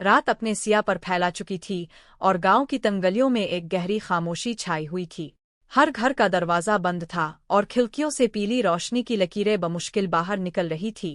रात अपने सिया पर फैला चुकी थी और गांव की तंगलियों में एक गहरी खामोशी छाई हुई थी। हर घर का दरवाजा बंद था और खिड़कियों से पीली रोशनी की लकीरें बमुश्किल बाहर निकल रही थी।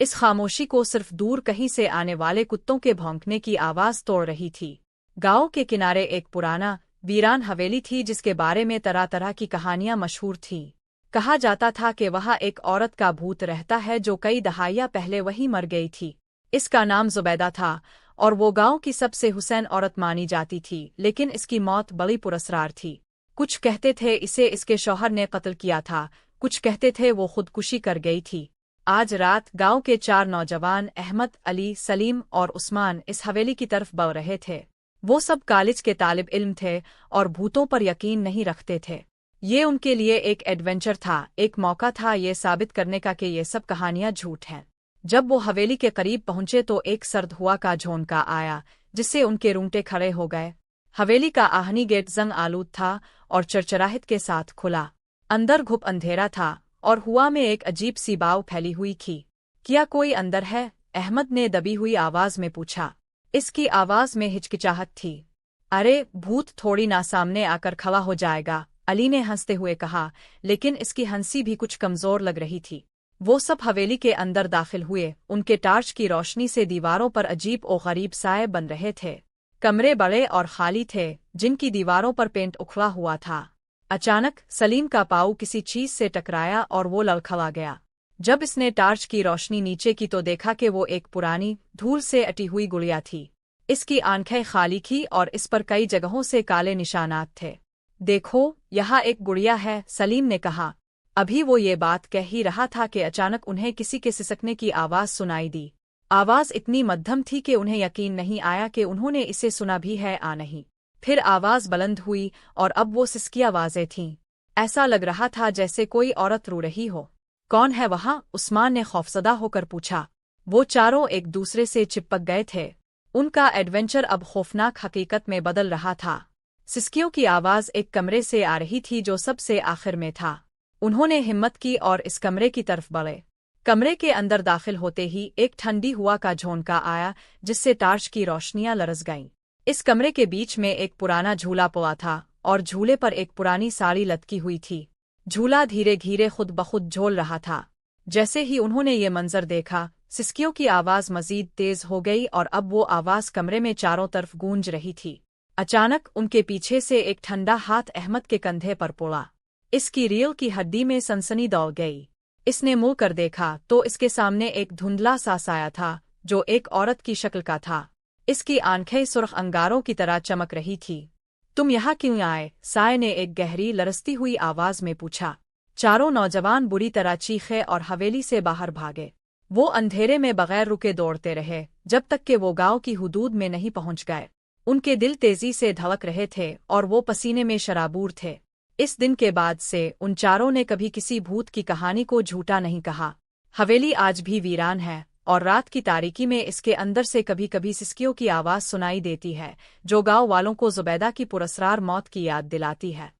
इस खामोशी को सिर्फ दूर कहीं से आने वाले कुत्तों के भौंकने की आवाज तोड़ रही थी। गांव के किनारे एक पुराना वीरान हवेली थी जिसके बारे में तरह तरह की कहानियां मशहूर थीं। कहा जाता था कि वहाँ एक औरत का भूत रहता है जो कई दहाइयां पहले वहीं मर गई थी। इसका नाम जुबैदा था और वो गांव की सबसे हुसैन औरत मानी जाती थी, लेकिन इसकी मौत बड़ी पुरस्कार थी। कुछ कहते थे इसे इसके शौहर ने कत्ल किया था, कुछ कहते थे वो खुदकुशी कर गई थी। आज रात गांव के 4 नौजवान अहमद, अली, सलीम और उस्मान इस हवेली की तरफ बढ़ रहे थे। वो सब कॉलेज के तालिब इल्म थे और भूतों पर यकीन नहीं रखते थे। ये उनके लिए एक एडवेंचर था, एक मौका था ये साबित करने का कि ये सब कहानियां झूठ हैं। जब वो हवेली के करीब पहुंचे तो एक सर्द हुआ का झोंका आया जिससे उनके रूंगटे खड़े हो गए। हवेली का आहनी गेट जंग आलूद था और चरचराहट के साथ खुला। अंदर घुप अंधेरा था और हुआ में एक अजीब सी बाव फैली हुई थी। क्या कोई अंदर है? अहमद ने दबी हुई आवाज में पूछा। इसकी आवाज में हिचकिचाहट थी। अरे भूत थोड़ी ना सामने आकर खड़ा हो जाएगा, अली ने हंसते हुए कहा, लेकिन इसकी हंसी भी कुछ कमजोर लग रही थी। वो सब हवेली के अंदर दाखिल हुए। उनके टार्च की रोशनी से दीवारों पर अजीब और गरीब साए बन रहे थे। कमरे बड़े और खाली थे जिनकी दीवारों पर पेंट उखड़ा हुआ था। अचानक सलीम का पाँव किसी चीज से टकराया और वो लड़खड़ा गया। जब इसने टार्च की रोशनी नीचे की तो देखा कि वो एक पुरानी धूल से अटी हुई गुड़िया थी। इसकी आंखें खाली थी और इस पर कई जगहों से काले निशानात थे। देखो, यहाँ एक गुड़िया है, सलीम ने कहा। अभी वो ये बात कह ही रहा था कि अचानक उन्हें किसी के सिसकने की आवाज सुनाई दी। आवाज इतनी मध्यम थी कि उन्हें यकीन नहीं आया कि उन्होंने इसे सुना भी है या नहीं। फिर आवाज बुलंद हुई और अब वो सिसकी आवाजें थीं। ऐसा लग रहा था जैसे कोई औरत रो रही हो। कौन है वहाँ? उस्मान ने खौफजदा होकर पूछा। वो चारों एक दूसरे से चिपक गए थे। उनका एडवेंचर अब खौफनाक हकीकत में बदल रहा था। सिसकियों की आवाज एक कमरे से आ रही थी जो सबसे आखिर में था। उन्होंने हिम्मत की और इस कमरे की तरफ बढ़े। कमरे के अंदर दाखिल होते ही एक ठंडी हवा का झोंका आया जिससे टार्च की रोशनियां लरस गईं। इस कमरे के बीच में एक पुराना झूला पड़ा था और झूले पर एक पुरानी साड़ी लटकी हुई थी। झूला धीरे धीरे खुद बखुद झोल रहा था। जैसे ही उन्होंने ये मंजर देखा, सिसकियों की आवाज मजीद तेज हो गई और अब वो आवाज कमरे में चारों तरफ गूंज रही थी। अचानक उनके पीछे से एक ठंडा हाथ अहमद के कंधे पर पड़ा। इसकी रीढ़ की हड्डी में सनसनी दौड़ गई। इसने मुंह कर देखा तो इसके सामने एक धुंधला सा साया था जो एक औरत की शक्ल का था। इसकी आंखें सुर्ख अंगारों की तरह चमक रही थी। तुम यहाँ क्यों आए? साये ने एक गहरी लरसती हुई आवाज में पूछा। चारों नौजवान बुरी तरह चीखे और हवेली से बाहर भागे। वो अंधेरे में बगैर रुके दौड़ते रहे जब तक कि वो गांव की हुदूद में नहीं पहुंच गए। उनके दिल तेजी से धड़क रहे थे और वो पसीने में शराबूर थे। इस दिन के बाद से उन चारों ने कभी किसी भूत की कहानी को झूठा नहीं कहा। हवेली आज भी वीरान है और रात की तारीकी में इसके अंदर से कभी कभी सिसकियों की आवाज सुनाई देती है जो गांव वालों को जुबैदा की पुरस्रार मौत की याद दिलाती है।